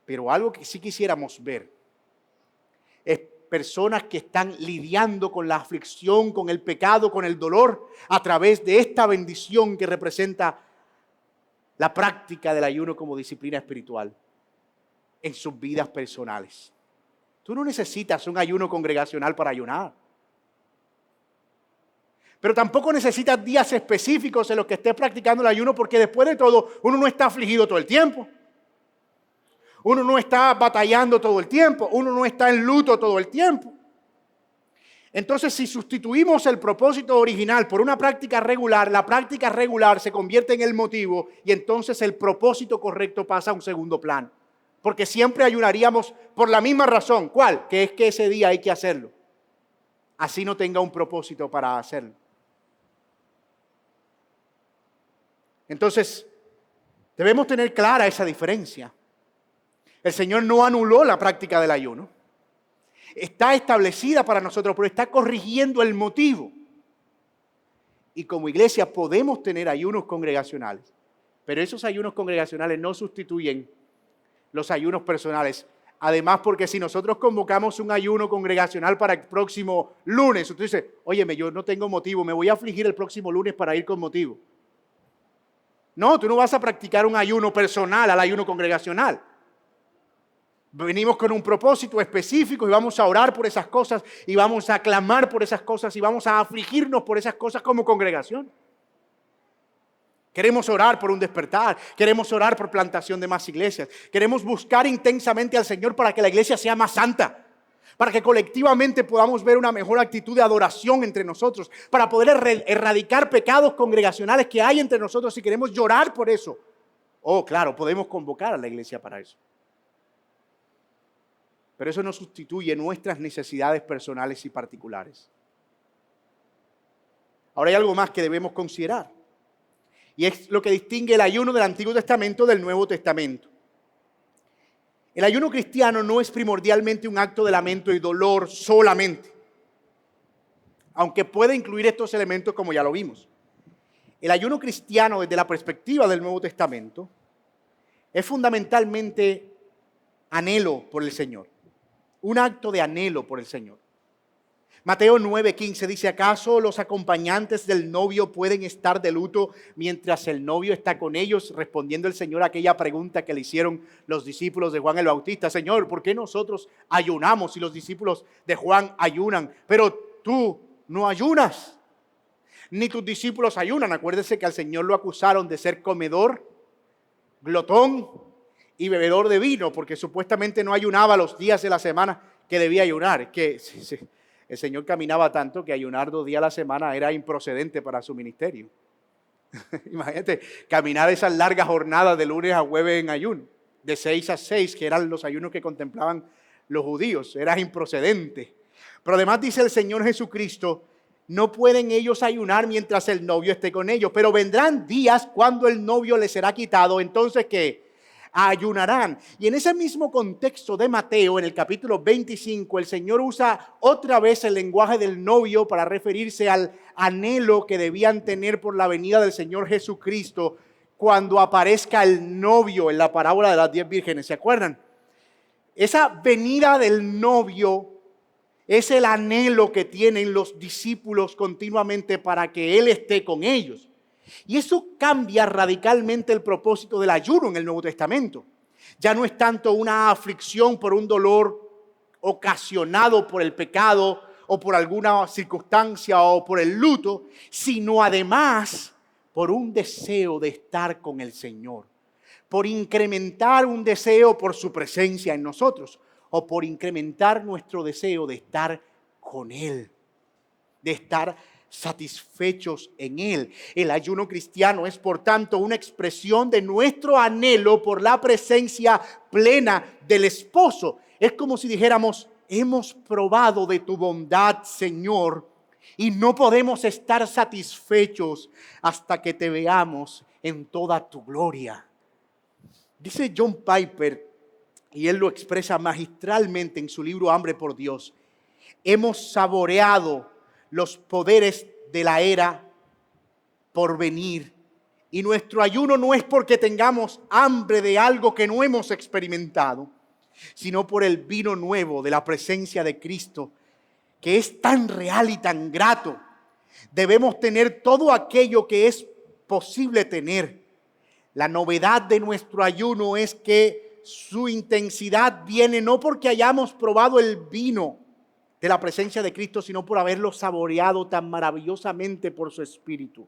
Pero algo que sí quisiéramos ver es personas que están lidiando con la aflicción, con el pecado, con el dolor, a través de esta bendición que representa la práctica del ayuno como disciplina espiritual en sus vidas personales. Tú no necesitas un ayuno congregacional para ayunar. Pero tampoco necesitas días específicos en los que estés practicando el ayuno, porque después de todo, uno no está afligido todo el tiempo. Uno no está batallando todo el tiempo. Uno no está en luto todo el tiempo. Entonces, si sustituimos el propósito original por una práctica regular, la práctica regular se convierte en el motivo y entonces el propósito correcto pasa a un segundo plano. Porque siempre ayunaríamos por la misma razón. ¿Cuál? Que es que ese día hay que hacerlo. Así no tenga un propósito para hacerlo. Entonces, debemos tener clara esa diferencia. El Señor no anuló la práctica del ayuno. Está establecida para nosotros, pero está corrigiendo el motivo. Y como iglesia podemos tener ayunos congregacionales, pero esos ayunos congregacionales no sustituyen los ayunos personales. Además, porque si nosotros convocamos un ayuno congregacional para el próximo lunes, usted dice, óyeme, yo no tengo motivo, me voy a afligir el próximo lunes para ir con motivo. No, tú no vas a practicar un ayuno personal al ayuno congregacional. Venimos con un propósito específico y vamos a orar por esas cosas y vamos a clamar por esas cosas y vamos a afligirnos por esas cosas como congregación. Queremos orar por un despertar, queremos orar por plantación de más iglesias, queremos buscar intensamente al Señor para que la iglesia sea más santa, para que colectivamente podamos ver una mejor actitud de adoración entre nosotros, para poder erradicar pecados congregacionales que hay entre nosotros y queremos llorar por eso. Oh, claro, podemos convocar a la iglesia para eso. Pero eso no sustituye nuestras necesidades personales y particulares. Ahora hay algo más que debemos considerar. Y es lo que distingue el ayuno del Antiguo Testamento del Nuevo Testamento. El ayuno cristiano no es primordialmente un acto de lamento y dolor solamente, aunque puede incluir estos elementos como ya lo vimos. El ayuno cristiano desde la perspectiva del Nuevo Testamento es fundamentalmente anhelo por el Señor. Un acto de anhelo por el Señor. Mateo 9:15 dice, ¿acaso los acompañantes del novio pueden estar de luto mientras el novio está con ellos? Respondiendo el Señor a aquella pregunta que le hicieron los discípulos de Juan el Bautista. Señor, ¿por qué nosotros ayunamos y los discípulos de Juan ayunan? Pero tú no ayunas, ni tus discípulos ayunan. Acuérdense que al Señor lo acusaron de ser comedor, glotón y bebedor de vino, porque supuestamente no ayunaba los días de la semana que debía ayunar. El Señor caminaba tanto que ayunar 2 días a la semana era improcedente para su ministerio. Imagínate, caminar esas largas jornadas de lunes a jueves en ayuno, de 6 a 6, que eran los ayunos que contemplaban los judíos, era improcedente. Pero además dice el Señor Jesucristo, no pueden ellos ayunar mientras el novio esté con ellos, pero vendrán días cuando el novio les será quitado, entonces ¿qué? Ayunarán. Y en ese mismo contexto de Mateo, en el capítulo 25, el Señor usa otra vez el lenguaje del novio para referirse al anhelo que debían tener por la venida del Señor Jesucristo cuando aparezca el novio en la parábola de las 10 vírgenes. ¿Se acuerdan? Esa venida del novio es el anhelo que tienen los discípulos continuamente para que Él esté con ellos. Y eso cambia radicalmente el propósito del ayuno en el Nuevo Testamento. Ya no es tanto una aflicción por un dolor ocasionado por el pecado o por alguna circunstancia o por el luto, sino además por un deseo de estar con el Señor, por incrementar un deseo por su presencia en nosotros o por incrementar nuestro deseo de estar con Él, de estar satisfechos en Él. El ayuno cristiano es, por tanto, una expresión de nuestro anhelo por la presencia plena del esposo. Es como si dijéramos, hemos probado de tu bondad, Señor, y no podemos estar satisfechos hasta que te veamos en toda tu gloria. Dice John Piper, y él lo expresa magistralmente en su libro Hambre por Dios, hemos saboreado los poderes de la era por venir. Y nuestro ayuno no es porque tengamos hambre de algo que no hemos experimentado, sino por el vino nuevo de la presencia de Cristo, que es tan real y tan grato. Debemos tener todo aquello que es posible tener. La novedad de nuestro ayuno es que su intensidad viene no porque hayamos probado el vino de la presencia de Cristo, sino por haberlo saboreado tan maravillosamente por su Espíritu.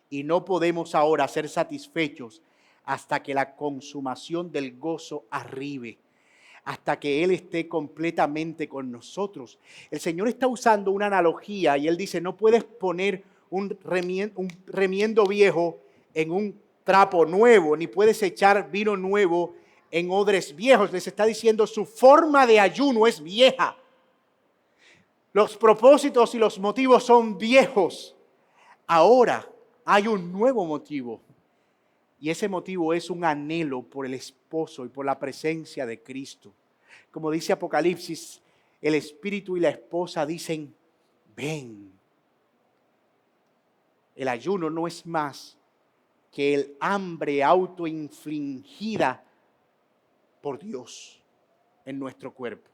Y no podemos ahora ser satisfechos hasta que la consumación del gozo arribe, hasta que Él esté completamente con nosotros. El Señor está usando una analogía y Él dice, no puedes poner un remiendo viejo en un trapo nuevo, ni puedes echar vino nuevo en odres viejos. Les está diciendo, su forma de ayuno es vieja. Los propósitos y los motivos son viejos. Ahora hay un nuevo motivo. Y ese motivo es un anhelo por el esposo y por la presencia de Cristo. Como dice Apocalipsis, el espíritu y la esposa dicen, ven. El ayuno no es más que el hambre autoinfligida por Dios en nuestro cuerpo.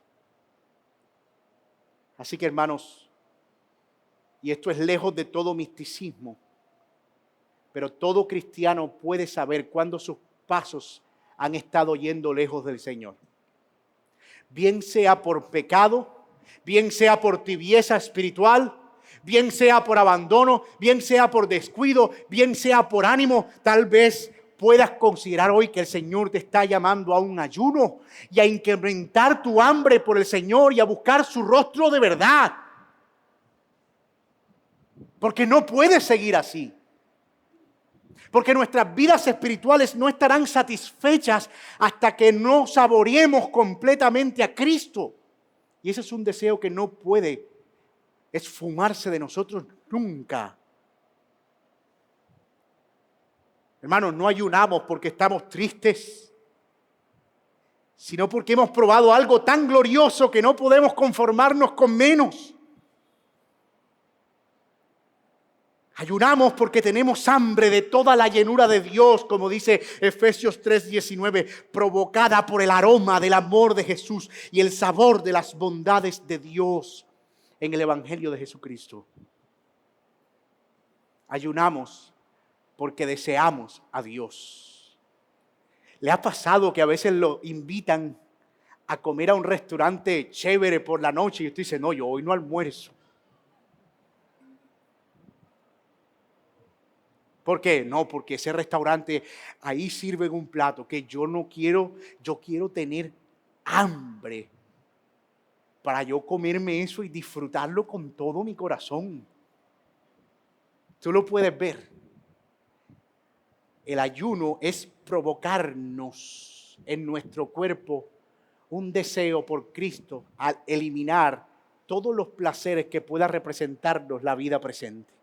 Así que, hermanos, y esto es lejos de todo misticismo, pero todo cristiano puede saber cuándo sus pasos han estado yendo lejos del Señor. Bien sea por pecado, bien sea por tibieza espiritual, bien sea por abandono, bien sea por descuido, bien sea por ánimo. Tal vez puedas considerar hoy que el Señor te está llamando a un ayuno y a incrementar tu hambre por el Señor y a buscar su rostro de verdad. Porque no puedes seguir así. Porque nuestras vidas espirituales no estarán satisfechas hasta que no saboreemos completamente a Cristo. Y ese es un deseo que no puede esfumarse de nosotros nunca. Hermanos, no ayunamos porque estamos tristes, sino porque hemos probado algo tan glorioso que no podemos conformarnos con menos. Ayunamos porque tenemos hambre de toda la llenura de Dios, como dice Efesios 3:19, provocada por el aroma del amor de Jesús y el sabor de las bondades de Dios en el Evangelio de Jesucristo. Ayunamos porque deseamos a Dios. ¿Le ha pasado que a veces lo invitan a comer a un restaurante chévere por la noche y usted dice, no, yo hoy no almuerzo? ¿Por qué? No, porque ese restaurante, ahí sirven un plato que yo no quiero, yo quiero tener hambre para yo comerme eso y disfrutarlo con todo mi corazón. Tú lo puedes ver. El ayuno es provocarnos en nuestro cuerpo un deseo por Cristo al eliminar todos los placeres que pueda representarnos la vida presente.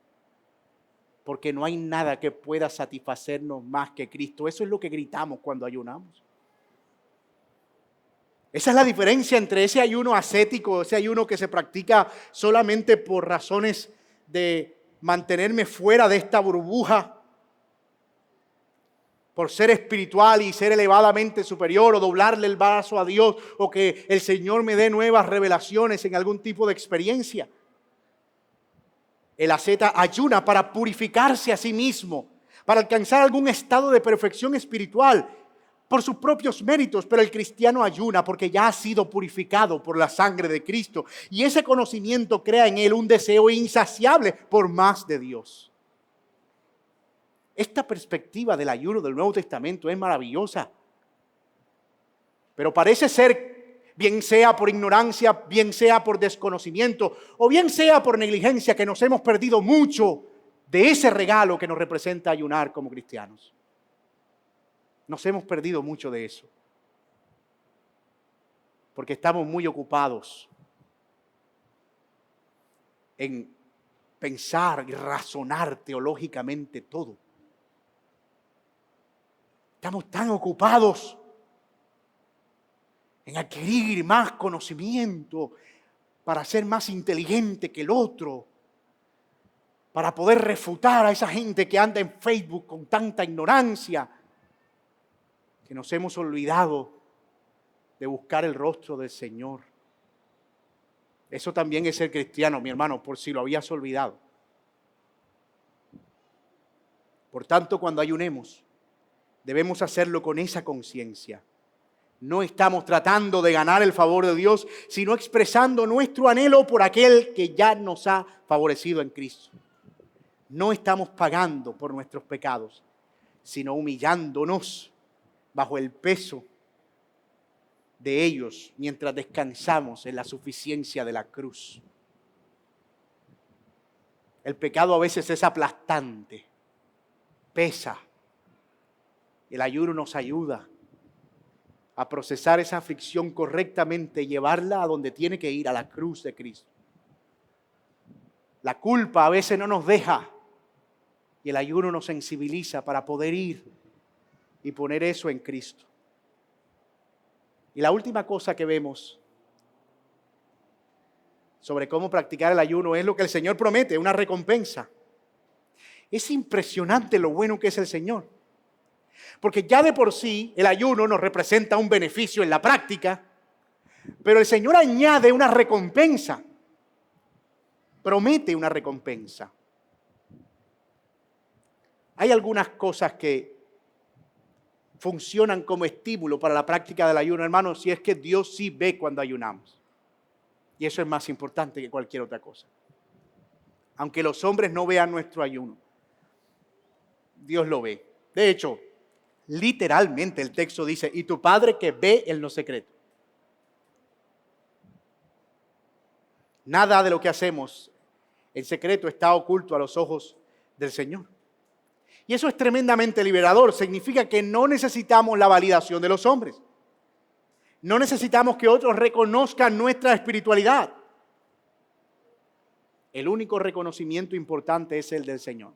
Porque no hay nada que pueda satisfacernos más que Cristo. Eso es lo que gritamos cuando ayunamos. Esa es la diferencia entre ese ayuno ascético, ese ayuno que se practica solamente por razones de mantenerme fuera de esta burbuja, por ser espiritual y ser elevadamente superior, o doblarle el brazo a Dios, o que el Señor me dé nuevas revelaciones en algún tipo de experiencia. El asceta ayuna para purificarse a sí mismo, para alcanzar algún estado de perfección espiritual por sus propios méritos, pero el cristiano ayuna porque ya ha sido purificado por la sangre de Cristo, y ese conocimiento crea en él un deseo insaciable por más de Dios. Esta perspectiva del ayuno del Nuevo Testamento es maravillosa, pero parece ser, bien sea por ignorancia, bien sea por desconocimiento, o bien sea por negligencia, que nos hemos perdido mucho de ese regalo que nos representa ayunar como cristianos. Nos hemos perdido mucho de eso, porque estamos muy ocupados en pensar y razonar teológicamente todo. Estamos tan ocupados en adquirir más conocimiento para ser más inteligente que el otro, para poder refutar a esa gente que anda en Facebook con tanta ignorancia, que nos hemos olvidado de buscar el rostro del Señor. Eso también es ser cristiano, mi hermano, por si lo habías olvidado. Por tanto, cuando ayunemos, debemos hacerlo con esa conciencia. No estamos tratando de ganar el favor de Dios, sino expresando nuestro anhelo por aquel que ya nos ha favorecido en Cristo. No estamos pagando por nuestros pecados, sino humillándonos bajo el peso de ellos mientras descansamos en la suficiencia de la cruz. El pecado a veces es aplastante, pesa. El ayuno nos ayuda a procesar esa aflicción correctamente y llevarla a donde tiene que ir, a la cruz de Cristo. La culpa a veces no nos deja y el ayuno nos sensibiliza para poder ir y poner eso en Cristo. Y la última cosa que vemos sobre cómo practicar el ayuno es lo que el Señor promete, una recompensa. Es impresionante lo bueno que es el Señor. Porque ya de por sí el ayuno nos representa un beneficio en la práctica, pero el Señor añade una recompensa, promete una recompensa. Hay algunas cosas que funcionan como estímulo para la práctica del ayuno, hermanos, si es que Dios sí ve cuando ayunamos. Y eso es más importante que cualquier otra cosa. Aunque los hombres no vean nuestro ayuno, Dios lo ve. De hecho, literalmente el texto dice, y tu Padre que ve en lo secreto. Nada de lo que hacemos en secreto está oculto a los ojos del Señor. Y eso es tremendamente liberador. Significa que no necesitamos la validación de los hombres. No necesitamos que otros reconozcan nuestra espiritualidad. El único reconocimiento importante es el del Señor.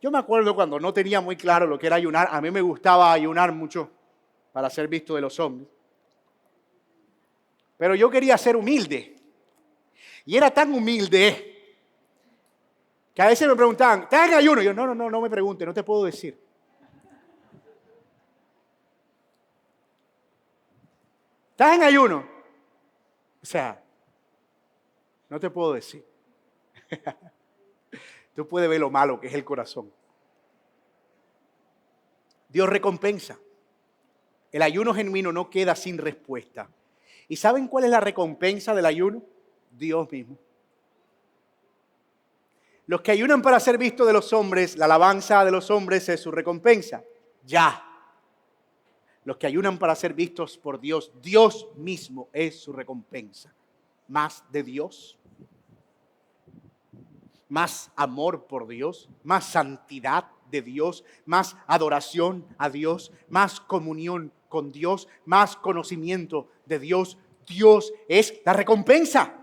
Yo me acuerdo cuando no tenía muy claro lo que era ayunar. A mí me gustaba ayunar mucho para ser visto de los hombres. Pero yo quería ser humilde. Y era tan humilde que a veces me preguntaban, ¿estás en ayuno? Y yo, no me pregunte, no te puedo decir. ¿Estás en ayuno? O sea, no te puedo decir. Tú puedes ver lo malo que es el corazón. Dios recompensa. El ayuno genuino no queda sin respuesta. ¿Y saben cuál es la recompensa del ayuno? Dios mismo. Los que ayunan para ser vistos de los hombres, la alabanza de los hombres es su recompensa. Ya. los que ayunan para ser vistos por Dios, Dios mismo es su recompensa. Más de Dios, más amor por Dios, más santidad de Dios, más adoración a Dios, más comunión con Dios, más conocimiento de Dios. Dios es la recompensa.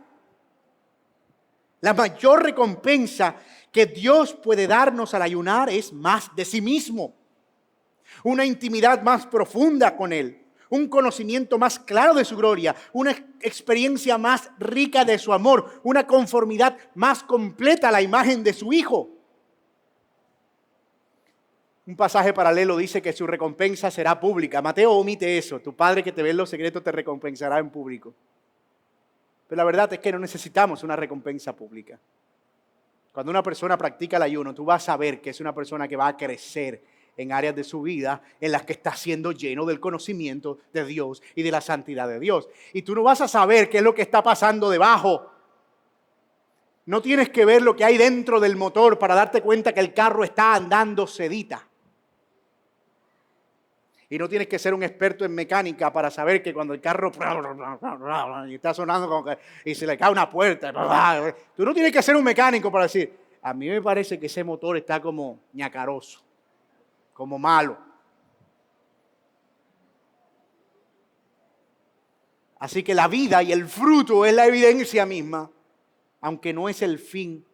La mayor recompensa que Dios puede darnos al ayunar es más de sí mismo. Una intimidad más profunda con Él, un conocimiento más claro de su gloria, una experiencia más rica de su amor, una conformidad más completa a la imagen de su Hijo. Un pasaje paralelo dice que su recompensa será pública. Mateo omite eso. Tu Padre que te ve en lo secreto te recompensará en público. Pero la verdad es que no necesitamos una recompensa pública. Cuando una persona practica el ayuno, tú vas a ver que es una persona que va a crecer en áreas de su vida en las que está siendo lleno del conocimiento de Dios y de la santidad de Dios. Y tú no vas a saber qué es lo que está pasando debajo. No tienes que ver lo que hay dentro del motor para darte cuenta que el carro está andando sedita. Y no tienes que ser un experto en mecánica para saber que cuando el carro y está sonando como que, y se le cae una puerta, tú no tienes que ser un mecánico para decir, a mí me parece que ese motor está como ñacaroso, como malo. Así que la vida y el fruto es la evidencia misma, aunque no es el fin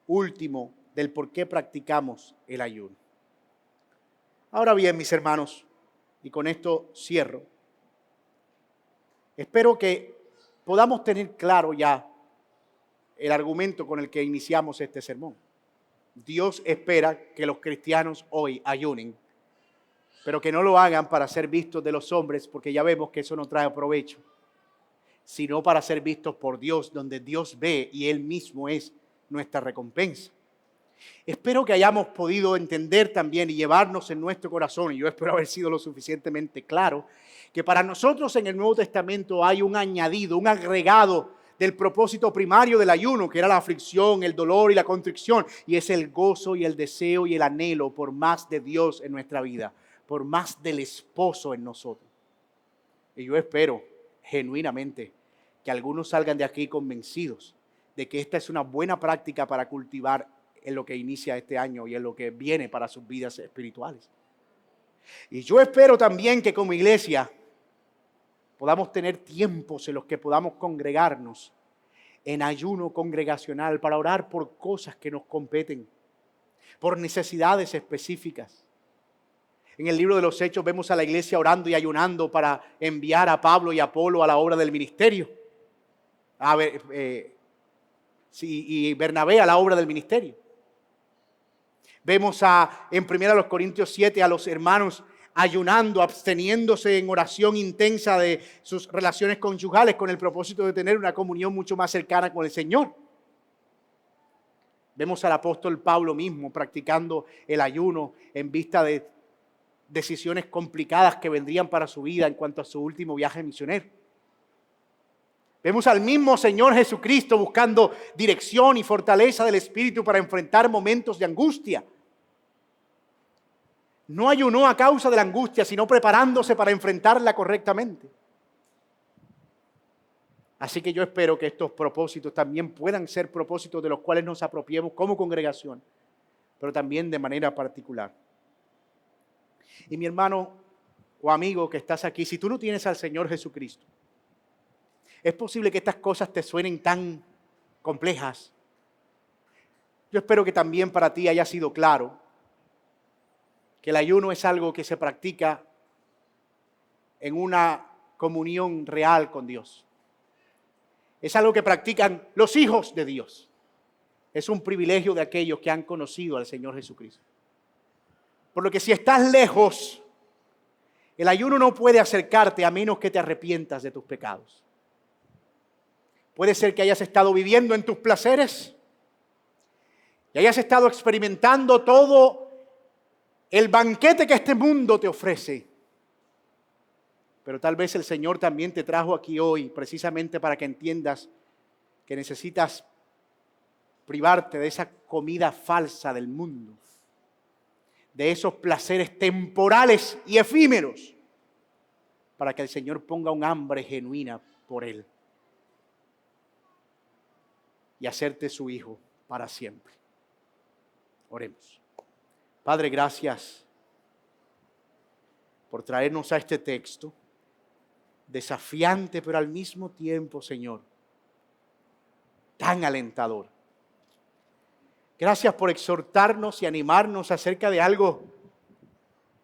último del por qué practicamos el ayuno. Ahora bien, mis hermanos, y con esto cierro, espero que podamos tener claro ya el argumento con el que iniciamos este sermón. Dios espera que los cristianos hoy ayunen, pero que no lo hagan para ser vistos de los hombres, porque ya vemos que eso no trae provecho, sino para ser vistos por Dios, donde Dios ve y Él mismo es nuestra recompensa. Espero que hayamos podido entender también y llevarnos en nuestro corazón, y yo espero haber sido lo suficientemente claro, que para nosotros en el Nuevo Testamento hay un añadido, un agregado del propósito primario del ayuno, que era la aflicción, el dolor y la contrición, y es el gozo y el deseo y el anhelo por más de Dios en nuestra vida, por más del esposo en nosotros. Y yo espero genuinamente que algunos salgan de aquí convencidos de que esta es una buena práctica para cultivar en lo que inicia este año y en lo que viene para sus vidas espirituales. Y yo espero también que como iglesia podamos tener tiempos en los que podamos congregarnos en ayuno congregacional para orar por cosas que nos competen, por necesidades específicas. En el libro de los Hechos vemos a la iglesia orando y ayunando para enviar a Pablo y a Apolo a la obra del ministerio. Y Bernabé a la obra del ministerio. Vemos en 1 Corintios 7 a los hermanos ayunando, absteniéndose en oración intensa de sus relaciones conyugales con el propósito de tener una comunión mucho más cercana con el Señor. Vemos al apóstol Pablo mismo practicando el ayuno en vista de decisiones complicadas que vendrían para su vida en cuanto a su último viaje misionero. Vemos al mismo Señor Jesucristo buscando dirección y fortaleza del Espíritu para enfrentar momentos de angustia. No ayunó a causa de la angustia, sino preparándose para enfrentarla correctamente. Así que yo espero que estos propósitos también puedan ser propósitos de los cuales nos apropiemos como congregación, pero también de manera particular. Y mi hermano o amigo que estás aquí, si tú no tienes al Señor Jesucristo, es posible que estas cosas te suenen tan complejas. Yo espero que también para ti haya sido claro que el ayuno es algo que se practica en una comunión real con Dios. Es algo que practican los hijos de Dios. Es un privilegio de aquellos que han conocido al Señor Jesucristo. Por lo que si estás lejos, el ayuno no puede acercarte a menos que te arrepientas de tus pecados. Puede ser que hayas estado viviendo en tus placeres y hayas estado experimentando todo el banquete que este mundo te ofrece. Pero tal vez el Señor también te trajo aquí hoy precisamente para que entiendas que necesitas privarte de esa comida falsa del mundo, de esos placeres temporales y efímeros, para que el Señor ponga un hambre genuina por Él y hacerte su hijo para siempre. Oremos. Padre, gracias por traernos a este texto, desafiante, pero al mismo tiempo, Señor, tan alentador. Gracias por exhortarnos y animarnos acerca de algo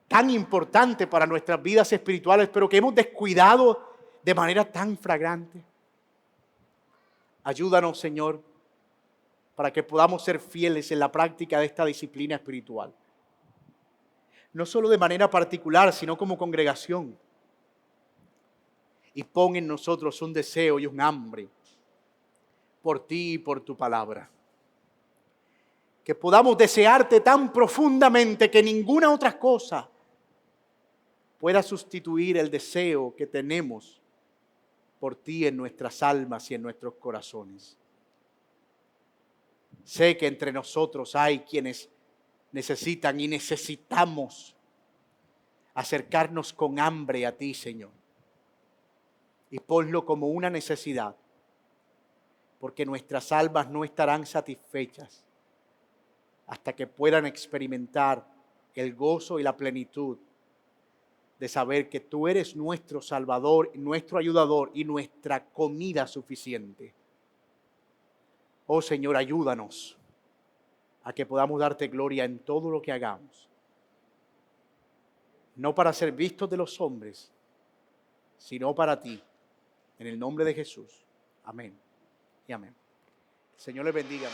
tan importante para nuestras vidas espirituales, pero que hemos descuidado de manera tan flagrante. Ayúdanos, Señor, para que podamos ser fieles en la práctica de esta disciplina espiritual. No solo de manera particular, sino como congregación. Y pon en nosotros un deseo y un hambre por ti y por tu palabra. Que podamos desearte tan profundamente que ninguna otra cosa pueda sustituir el deseo que tenemos por ti en nuestras almas y en nuestros corazones. Sé que entre nosotros hay quienes necesitan y necesitamos acercarnos con hambre a ti, Señor. Y ponlo como una necesidad, porque nuestras almas no estarán satisfechas hasta que puedan experimentar el gozo y la plenitud de saber que tú eres nuestro Salvador, nuestro ayudador y nuestra comida suficiente. Oh Señor, ayúdanos a que podamos darte gloria en todo lo que hagamos. No para ser vistos de los hombres, sino para ti. En el nombre de Jesús. Amén y amén. El Señor les bendiga.